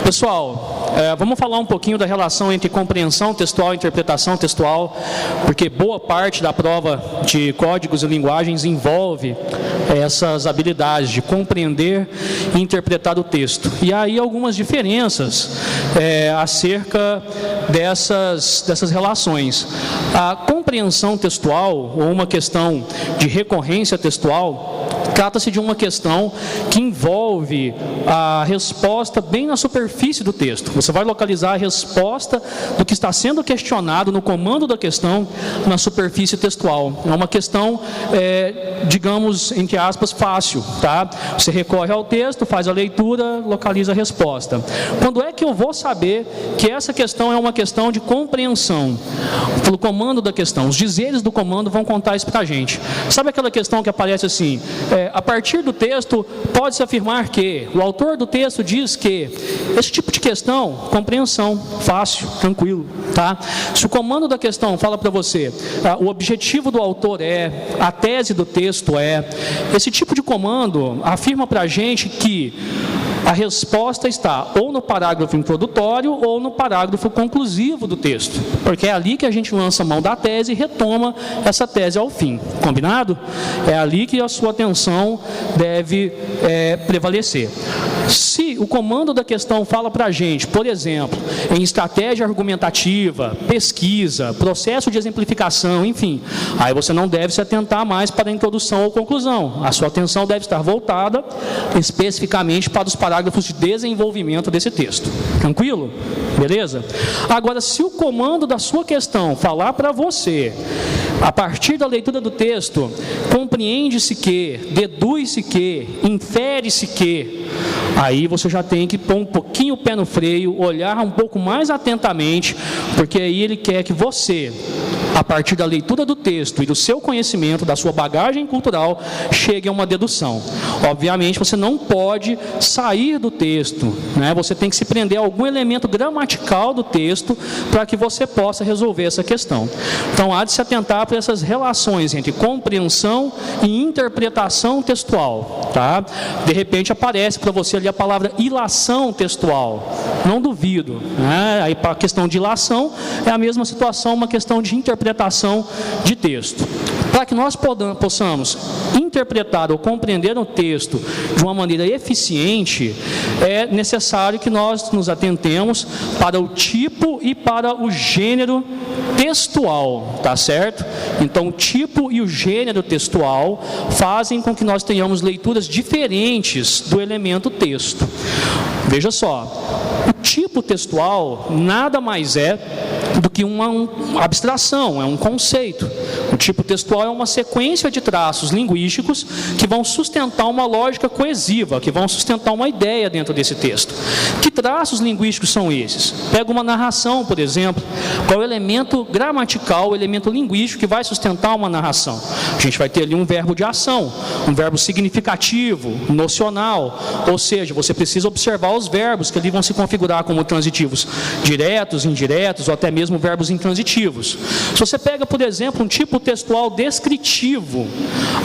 Pessoal, vamos falar um pouquinho da relação entre compreensão textual e interpretação textual, porque boa parte da prova de códigos e linguagens envolve essas habilidades de compreender e interpretar o texto. E há aí algumas diferenças acerca dessas relações. A compreensão textual, ou uma questão de recorrência textual, trata-se de uma questão que envolve a resposta bem na superfície do texto. Você vai localizar a resposta do que está sendo questionado no comando da questão na superfície textual. É uma questão, digamos, entre aspas, fácil, tá? Você recorre ao texto, faz a leitura, localiza a resposta. Quando é que eu vou saber que essa questão é uma questão de compreensão? Pelo comando da questão. Os dizeres do comando vão contar isso para a gente. Sabe aquela questão que aparece assim? A partir do texto, pode-se afirmar que, o autor do texto diz que. Esse tipo de questão, compreensão, fácil, tranquilo, tá? Se o comando da questão fala para você, o objetivo do autor a tese do texto esse tipo de comando afirma para a gente que a resposta está ou no parágrafo introdutório ou no parágrafo conclusivo do texto, porque é ali que a gente lança a mão da tese e retoma essa tese ao fim, combinado? É ali que a sua atenção deve prevalecer. Se o comando da questão fala para a gente, por exemplo, em estratégia argumentativa, pesquisa, processo de exemplificação, enfim, aí você não deve se atentar mais para a introdução ou conclusão. A sua atenção deve estar voltada especificamente para os parágrafos de desenvolvimento desse texto. Tranquilo? Beleza? Agora, se o comando da sua questão falar para você, a partir da leitura do texto, compreende-se que, deduz-se que, infere-se que, aí você já tem que pôr um pouquinho o pé no freio, olhar um pouco mais atentamente, porque aí ele quer que você, a partir da leitura do texto e do seu conhecimento, da sua bagagem cultural, chegue a uma dedução. Obviamente, você não pode sair do texto, né? Você tem que se prender a algum elemento gramatical do texto para que você possa resolver essa questão. Então, há de se atentar para essas relações entre compreensão e interpretação textual, tá? De repente, aparece para você ali a palavra ilação textual. Não duvido, né? Aí, para a questão de ilação, é a mesma situação, uma questão de interpretação de texto. Para que nós possamos interpretar ou compreender o texto de uma maneira eficiente, é necessário que nós nos atentemos para o tipo e para o gênero textual, tá certo? Então, o tipo e o gênero textual fazem com que nós tenhamos leituras diferentes do elemento texto. Veja só, o tipo textual nada mais é do que uma abstração, é um conceito. O tipo textual é uma sequência de traços linguísticos que vão sustentar uma lógica coesiva, que vão sustentar uma ideia dentro desse texto. Que traços linguísticos são esses? Pega uma narração, por exemplo. Qual é o elemento gramatical, o elemento linguístico que vai sustentar uma narração? A gente vai ter ali um verbo de ação, um verbo significativo, nocional, ou seja, você precisa observar os verbos que ali vão se configurar como transitivos diretos, indiretos ou até mesmo verbos intransitivos. Se você pega, por exemplo, um tipo textual descritivo,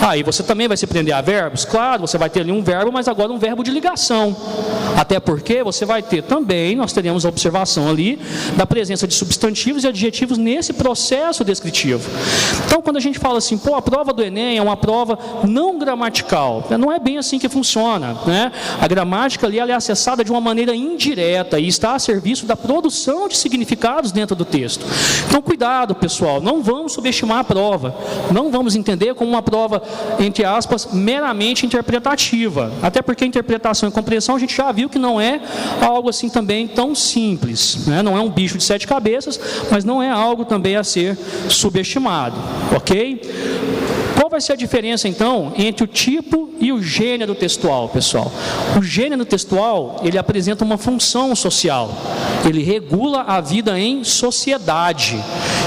aí você também vai se prender a verbos? Claro, você vai ter ali um verbo, mas agora um verbo de ligação. Até porque você vai ter também, nós teremos a observação ali da presença de substantivos e adjetivos nesse processo descritivo. Então, quando a gente fala assim, a prova do Enem é uma prova não gramatical, não é bem assim que funciona, né? A gramática ali ela é acessada de uma maneira indireta e está a serviço da produção de significados dentro do texto. Então, cuidado, pessoal, não vamos subestimar a prova, não vamos entender como uma prova, entre aspas, meramente interpretativa, até porque interpretação e compreensão a gente já viu que não é algo assim também tão simples, né? Não é um bicho de 7 cabeças, mas não é algo também a ser subestimado, ok? Qual vai ser a diferença, então, entre o tipo e o gênero textual, pessoal? O gênero textual, ele apresenta uma função social. Ele regula a vida em sociedade.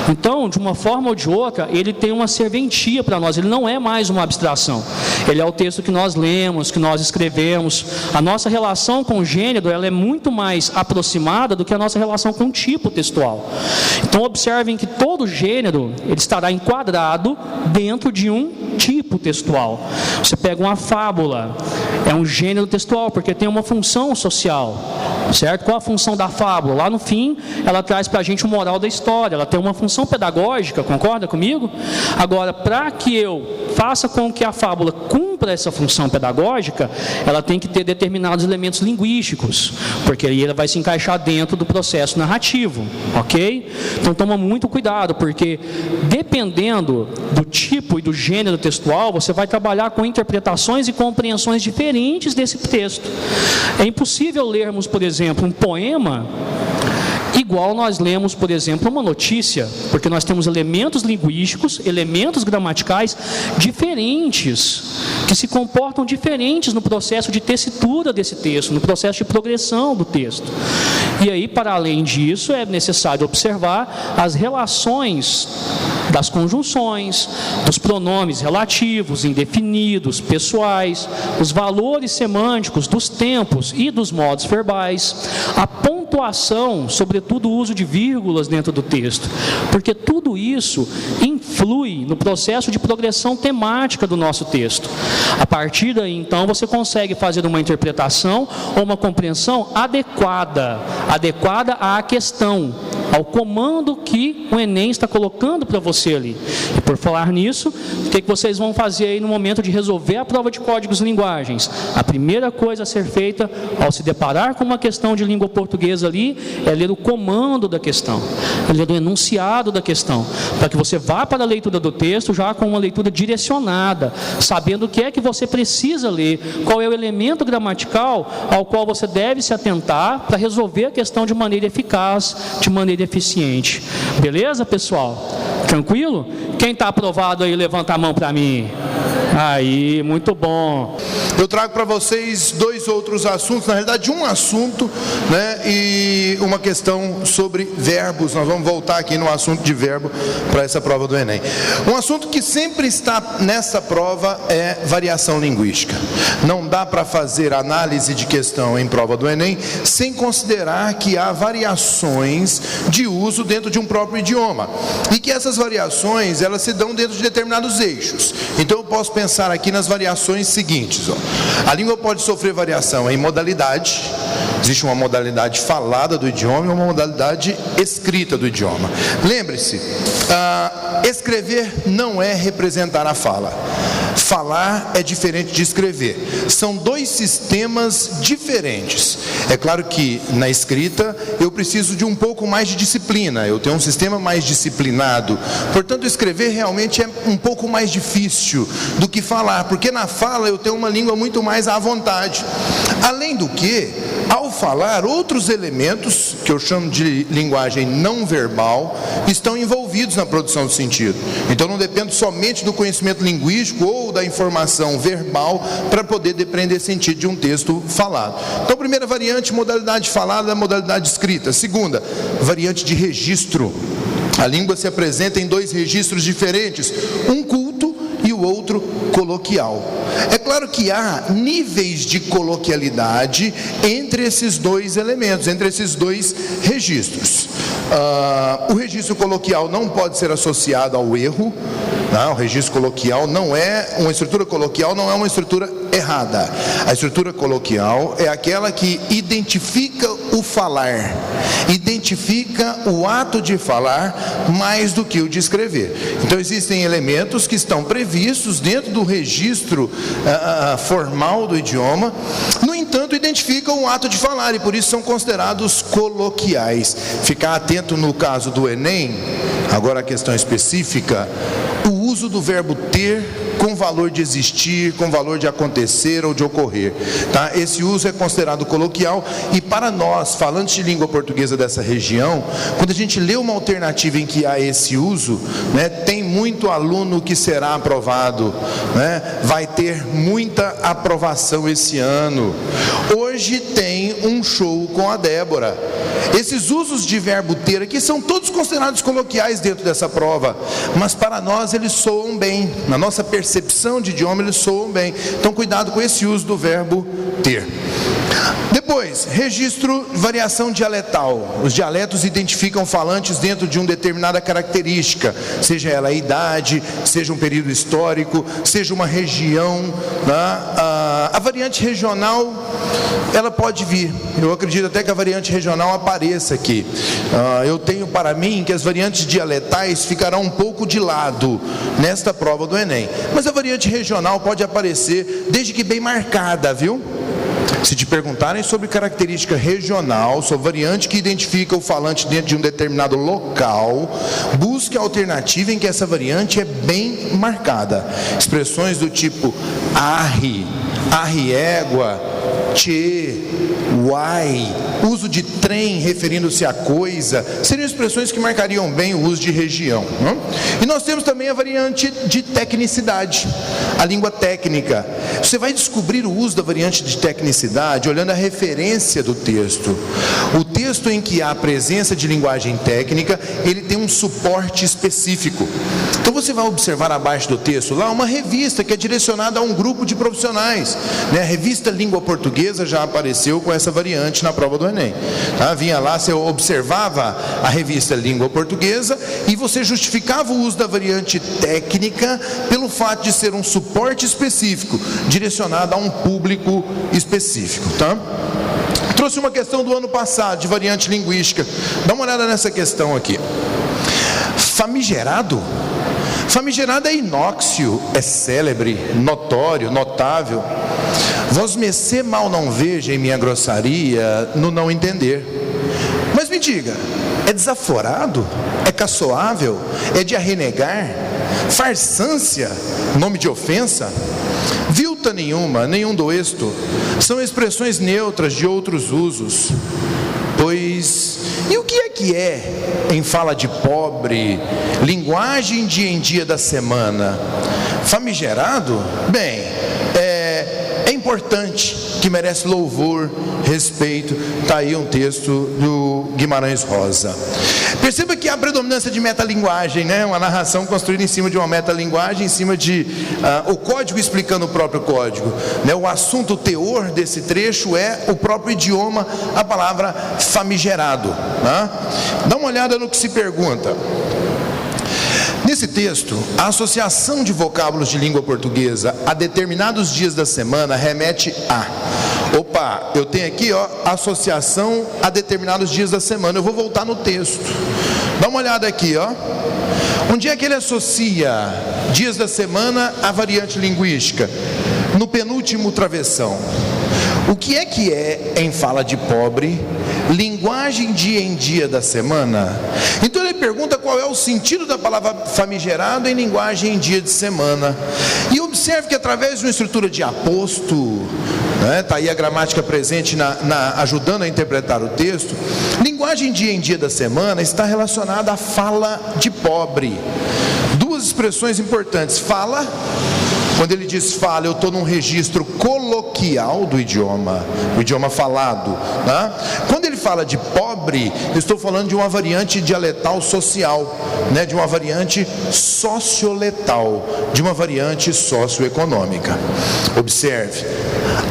Então, de uma forma ou de outra, ele tem uma serventia para nós, ele não é mais uma abstração. Ele é o texto que nós lemos, que nós escrevemos. A nossa relação com o gênero, ela é muito mais aproximada do que a nossa relação com o tipo textual. Então, observem que todo gênero, ele estará enquadrado dentro de um tipo textual. Você pega uma fábula, é um gênero textual, porque tem uma função social, certo? Qual a função da fábula? Lá no fim, ela traz para a gente o moral da história, ela tem uma função pedagógica, concorda comigo? Agora, para que eu faça com que a fábula cumpra essa função pedagógica, ela tem que ter determinados elementos linguísticos, porque aí ela vai se encaixar dentro do processo narrativo, ok? Então toma muito cuidado, porque dependendo do tipo e do gênero textual, você vai trabalhar com interpretações e compreensões diferentes desse texto. É impossível lermos, por exemplo, um poema igual nós lemos, por exemplo, uma notícia, porque nós temos elementos linguísticos, elementos gramaticais diferentes, que se comportam diferentes no processo de tessitura desse texto, no processo de progressão do texto. E aí, para além disso, é necessário observar as relações das conjunções, dos pronomes relativos, indefinidos, pessoais, os valores semânticos dos tempos e dos modos verbais, a pontuação, sobretudo o uso de vírgulas dentro do texto, porque tudo isso influi no processo de progressão temática do nosso texto. A partir daí, então, você consegue fazer uma interpretação ou uma compreensão adequada à questão, ao comando que o Enem está colocando para você ali. E por falar nisso, o que vocês vão fazer aí no momento de resolver a prova de códigos e linguagens? A primeira coisa a ser feita ao se deparar com uma questão de língua portuguesa ali é ler o comando da questão, é ler o enunciado da questão, para que você vá para a leitura do texto já com uma leitura direcionada, sabendo o que é que você precisa ler, qual é o elemento gramatical ao qual você deve se atentar para resolver a questão de maneira eficaz, de maneira eficiente. Beleza, pessoal? Tranquilo? Quem está aprovado aí, levanta a mão para mim. Aí, muito bom. Eu trago para vocês dois outros assuntos, na realidade um assunto, né, e uma questão sobre verbos. Nós vamos voltar aqui no assunto de verbo para essa prova do Enem. Um assunto que sempre está nessa prova é variação linguística. Não dá para fazer análise de questão em prova do Enem sem considerar que há variações de uso dentro de um próprio idioma e que essas variações, elas se dão dentro de determinados eixos. Então eu posso pensar aqui nas variações seguintes, ó. A língua pode sofrer variação em modalidade. Existe uma modalidade falada do idioma e uma modalidade escrita do idioma. Lembre-se, escrever não é representar a fala. Falar é diferente de escrever. São dois sistemas diferentes. É claro que na escrita eu preciso de um pouco mais de disciplina. Eu tenho um sistema mais disciplinado. Portanto, escrever realmente é um pouco mais difícil do que falar, porque na fala eu tenho uma língua muito mais à vontade. Além do que, ao falar, outros elementos, que eu chamo de linguagem não verbal, estão envolvidos na produção do sentido. Então não dependo somente do conhecimento linguístico ou da informação verbal para poder depreender sentido de um texto falado. Então, primeira variante, modalidade falada, modalidade escrita. Segunda, variante de registro. A língua se apresenta em dois registros diferentes, um culto e o outro coloquial. É claro que há níveis de coloquialidade entre esses dois elementos, entre esses dois registros. O registro coloquial não pode ser associado ao erro. Não, o registro coloquial não é, uma estrutura coloquial não é uma estrutura errada. A estrutura coloquial é aquela que identifica o falar, identifica o ato de falar mais do que o de escrever. Então existem elementos que estão previstos dentro do registro formal do idioma, no entanto identificam o ato de falar e por isso são considerados coloquiais. Ficar atento no caso do Enem, agora a questão específica, o uso do verbo ter com valor de existir, com valor de acontecer ou de ocorrer, tá? Esse uso é considerado coloquial, e para nós, falantes de língua portuguesa dessa região, quando a gente lê uma alternativa em que há esse uso, né, tem muito aluno que será aprovado, né? Vai ter muita aprovação esse ano. Hoje tem um show com a Débora. Esses usos de verbo ter aqui são todos considerados coloquiais dentro dessa prova, mas para nós eles soam bem, na nossa percepção de idioma eles soam bem. Então cuidado com esse uso do verbo ter. Depois, registro, variação dialetal. Os dialetos identificam falantes dentro de uma determinada característica, seja ela a idade, seja um período histórico, seja uma região, né? A variante regional, ela pode vir. Eu acredito até que a variante regional apareça aqui. Eu tenho para mim que as variantes dialetais ficarão um pouco de lado nesta prova do Enem. Mas a variante regional pode aparecer, desde que bem marcada, viu? Se te perguntarem sobre característica regional, sobre variante que identifica o falante dentro de um determinado local, busque a alternativa em que essa variante é bem marcada. Expressões do tipo arre, arre-égua, tchê, uai, uso de trem referindo-se a coisa, seriam expressões que marcariam bem o uso de região, não? E nós temos também a variante de tecnicidade, a língua técnica. Você vai descobrir o uso da variante de tecnicidade olhando a referência do texto. O texto em que há a presença de linguagem técnica, ele tem um suporte específico. Então você vai observar abaixo do texto lá uma revista que é direcionada a um grupo de profissionais, né? A revista Língua Portuguesa já apareceu com essa variante na prova do Enem, tá? Vinha lá, você observava a revista Língua Portuguesa e você justificava o uso da variante técnica pelo fato de ser um suporte específico, direcionado a um público específico, tá? Trouxe uma questão do ano passado de variante linguística. Dá uma olhada nessa questão aqui. Famigerado? Famigerado é inóxio, é célebre, notório, notável. Vós mecê mal não veja em minha grossaria no não entender. Mas me diga, é desaforado? É caçoável? É de arrenegar? Farsância? Nome de ofensa? Vilta nenhuma, nenhum doesto. São expressões neutras de outros usos. Pois, e o que é em fala de pobre, linguagem de em dia da semana? Famigerado? Bem, é importante, que merece louvor, respeito. Está aí um texto do Guimarães Rosa. Perceba que há predominância de metalinguagem, né? Uma narração construída em cima de uma metalinguagem, em cima de o código explicando o próprio código, né? O assunto, o teor desse trecho é o próprio idioma, a palavra famigerado, né? Dá uma olhada no que se pergunta. Nesse texto, a associação de vocábulos de língua portuguesa a determinados dias da semana remete a... Opa, eu tenho aqui, ó, associação a determinados dias da semana. Eu vou voltar no texto. Dá uma olhada aqui, ó. Onde é que ele associa dias da semana à variante linguística? No penúltimo travessão. O que é em fala de pobre, linguagem dia em dia da semana? Então ele pergunta qual é o sentido da palavra famigerado em linguagem em dia de semana. E observe que através de uma estrutura de aposto, né, tá aí a gramática presente ajudando a interpretar o texto. Linguagem dia em dia da semana está relacionada à fala de pobre. Duas expressões importantes. Fala, quando ele diz fala, eu estou num registro coloquial do idioma, o idioma falado, né? Quando ele fala de pobre, eu estou falando de uma variante dialetal social, né? De uma variante socioletal, de uma variante socioeconômica. Observe,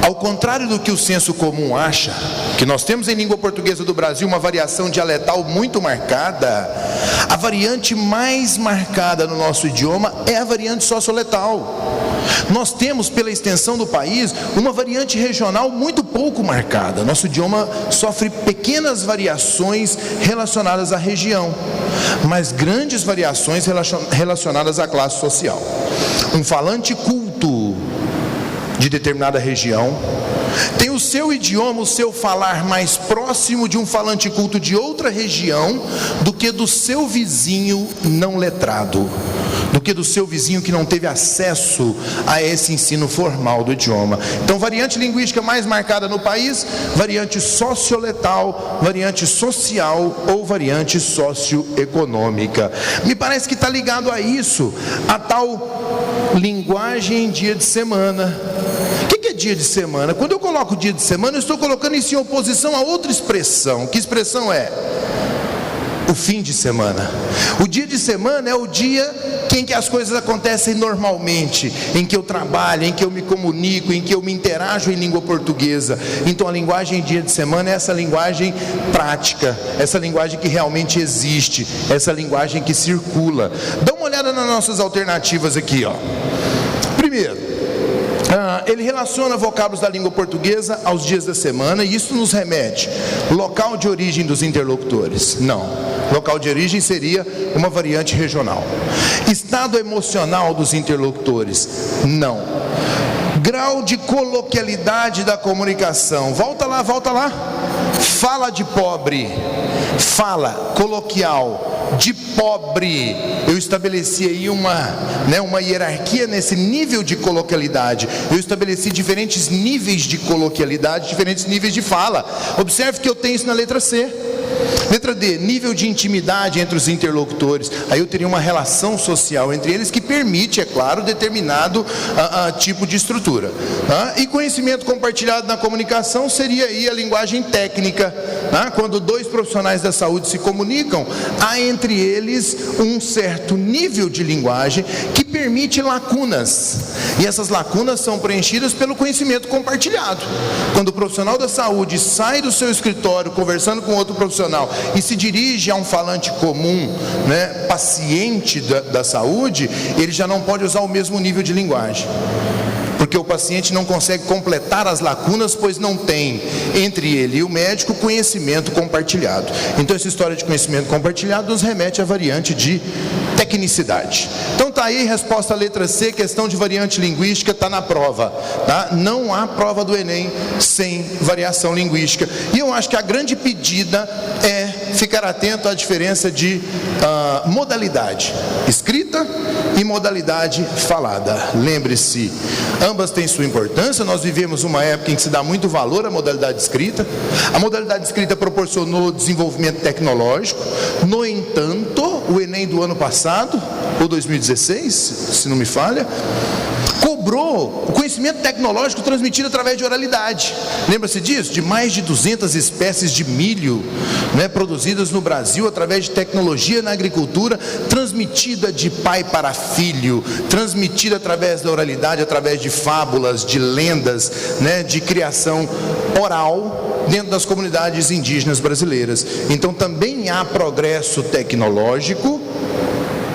ao contrário do que o senso comum acha, que nós temos em língua portuguesa do Brasil uma variação dialetal muito marcada, a variante mais marcada no nosso idioma é a variante socioletal. Nós temos, pela extensão do país, uma variante regional muito pouco marcada. Nosso idioma sofre pequenas variações relacionadas à região, mas grandes variações relacionadas à classe social. Um falante culto de determinada região tem o seu idioma, o seu falar mais próximo de um falante culto de outra região do que do seu vizinho não letrado, do que do seu vizinho que não teve acesso a esse ensino formal do idioma. Então, variante linguística mais marcada no país, variante socioletal, variante social ou variante socioeconômica. Me parece que está ligado a isso, a tal linguagem em dia de semana. O que é dia de semana? Quando eu coloco dia de semana, eu estou colocando isso em oposição a outra expressão. Que expressão é? O fim de semana. O dia de semana é o dia em que as coisas acontecem normalmente, em que eu trabalho, em que eu me comunico, em que eu me interajo em língua portuguesa. Então a linguagem dia de semana é essa linguagem prática, essa linguagem que realmente existe, essa linguagem que circula. Dá uma olhada nas nossas alternativas aqui, ó. Primeiro, ele relaciona vocábulos da língua portuguesa aos dias da semana, e isso nos remete local de origem dos interlocutores. Não, local de origem seria uma variante regional. Estado emocional dos interlocutores. Não. Grau de coloquialidade da comunicação. Volta lá. Fala de pobre. Fala coloquial de pobre. Eu estabeleci aí uma hierarquia nesse nível de coloquialidade. Eu estabeleci diferentes níveis de coloquialidade, diferentes níveis de fala. Observe que eu tenho isso na letra C. Letra D, nível de intimidade entre os interlocutores. Aí eu teria uma relação social entre eles que permite, é claro, determinado tipo de estrutura. E conhecimento compartilhado na comunicação seria aí a linguagem técnica. Quando dois profissionais da saúde se comunicam, há entre eles um certo nível de linguagem que permite lacunas. E essas lacunas são preenchidas pelo conhecimento compartilhado. Quando o profissional da saúde sai do seu escritório conversando com outro profissional e se dirige a um falante comum, paciente da saúde, ele já não pode usar o mesmo nível de linguagem, porque o paciente não consegue completar as lacunas, pois não tem entre ele e o médico conhecimento compartilhado. Então essa história de conhecimento compartilhado nos remete à variante de tecnicidade. Então está aí, resposta à letra C, questão de variante linguística, está na prova, tá? Não há prova do Enem sem variação linguística. E eu acho que a grande pedida é ficar atento à diferença de modalidade escrita e modalidade falada. Lembre-se, ambas têm sua importância. Nós vivemos uma época em que se dá muito valor à modalidade escrita. A modalidade escrita proporcionou desenvolvimento tecnológico. No entanto, o Enem do ano passado, ou 2016, se não me falha, cobrou o conhecimento tecnológico transmitido através de oralidade. Lembra-se disso? De mais de 200 espécies de milho, produzidas no Brasil através de tecnologia na agricultura, transmitida de pai para filho, transmitida através da oralidade, através de fábulas, de lendas, de criação oral dentro das comunidades indígenas brasileiras. Então também há progresso tecnológico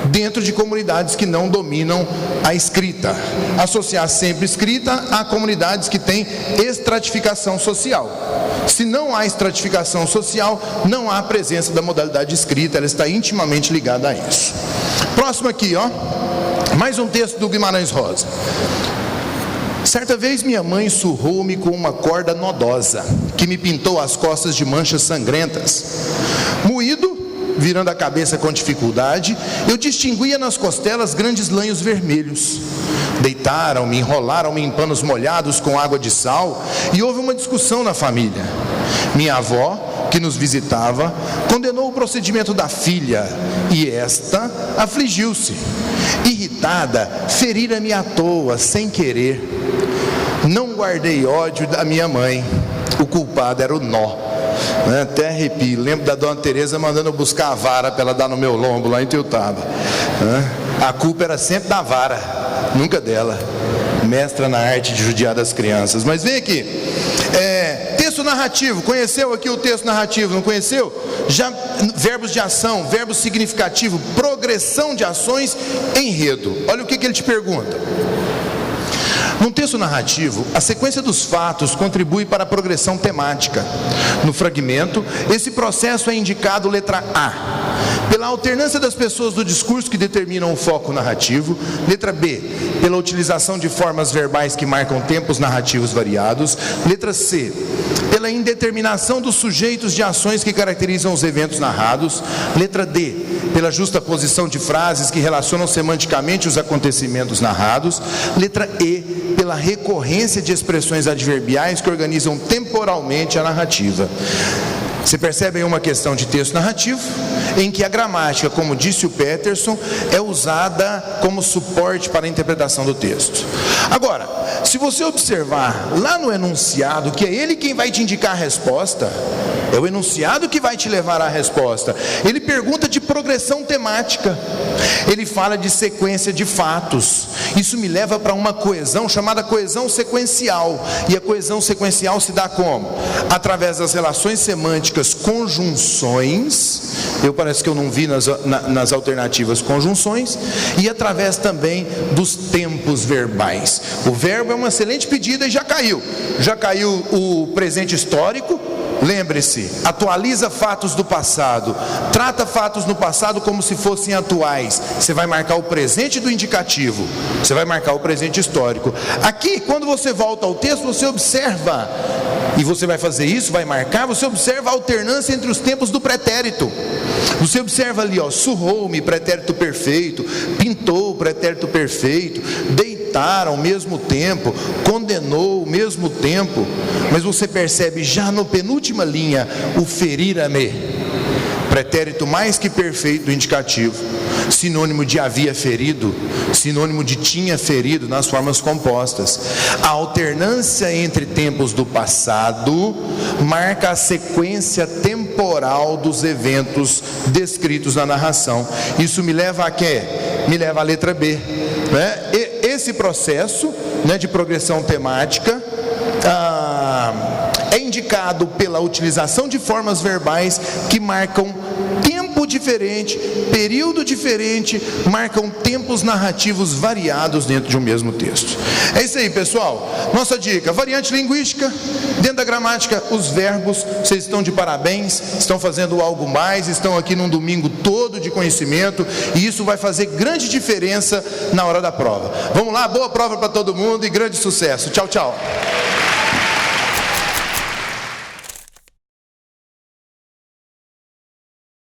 dentro de comunidades que não dominam a escrita. Associar sempre escrita a comunidades que têm estratificação social. Se não há estratificação social, não há presença da modalidade escrita, ela está intimamente ligada a isso. Próximo aqui, mais um texto do Guimarães Rosa. Certa vez minha mãe surrou-me com uma corda nodosa, que me pintou as costas de manchas sangrentas. Moído, virando a cabeça com dificuldade, eu distinguia nas costelas grandes lanhos vermelhos. Deitaram-me, enrolaram-me em panos molhados com água de sal, e houve uma discussão na família. Minha avó, que nos visitava, condenou o procedimento da filha, e esta afligiu-se. Irritada, ferira-me à toa, sem querer. Não guardei ódio da minha mãe, o culpado era o nó. Até arrepio. Lembro da dona Teresa mandando eu buscar a vara para ela dar no meu lombo lá em Teutaba. A culpa era sempre da vara, nunca dela. Mestra na arte de judiar das crianças. Mas vem aqui, texto narrativo. Conheceu aqui o texto narrativo, não conheceu? Já verbos de ação, verbo significativo, progressão de ações, enredo. Olha o que ele te pergunta. Num texto narrativo, a sequência dos fatos contribui para a progressão temática. No fragmento, esse processo é indicado letra A. pela alternância das pessoas do discurso que determinam o foco narrativo. Letra B, pela utilização de formas verbais que marcam tempos narrativos variados. Letra C, pela indeterminação dos sujeitos de ações que caracterizam os eventos narrados. Letra D, pela justaposição de frases que relacionam semanticamente os acontecimentos narrados. Letra E, pela recorrência de expressões adverbiais que organizam temporalmente a narrativa. Você percebe aí uma questão de texto narrativo, em que a gramática, como disse o Peterson, é usada como suporte para a interpretação do texto. Agora, se você observar lá no enunciado, que é ele quem vai te indicar a resposta, é o enunciado que vai te levar à resposta. Ele pergunta de progressão temática, ele fala de sequência de fatos. Isso me leva para uma coesão chamada coesão sequencial. E a coesão sequencial se dá como? Através das relações semânticas, conjunções. Parece que eu não vi nas alternativas conjunções. E através também dos tempos verbais. O verbo é uma excelente pedida e já caiu. Já caiu o presente histórico. Lembre-se, atualiza fatos do passado, trata fatos no passado como se fossem atuais. Você vai marcar o presente do indicativo, você vai marcar o presente histórico. Aqui, quando você volta ao texto, você observa, e você vai fazer isso, vai marcar, você observa a alternância entre os tempos do pretérito. Você observa ali, surrou-me, pretérito perfeito, pintou, pretérito perfeito, deitar ao mesmo tempo, condenou ao mesmo tempo. Mas você percebe já no penúltima linha o ferir-me, pretérito mais que perfeito do indicativo, sinônimo de havia ferido, sinônimo de tinha ferido nas formas compostas. A alternância entre tempos do passado marca a sequência temporal dos eventos descritos na narração. Isso me leva a quê? Me leva à letra B, né? Esse processo, né, de progressão temática é indicado pela utilização de formas verbais que marcam tempo diferente, período diferente, marcam tempos narrativos variados dentro de um mesmo texto. É isso aí, pessoal. Nossa dica: variante linguística, dentro da gramática, os verbos. Vocês estão de parabéns, estão fazendo algo mais, estão aqui num domingo todo de conhecimento, e isso vai fazer grande diferença na hora da prova. Vamos lá, boa prova para todo mundo e grande sucesso. Tchau, tchau.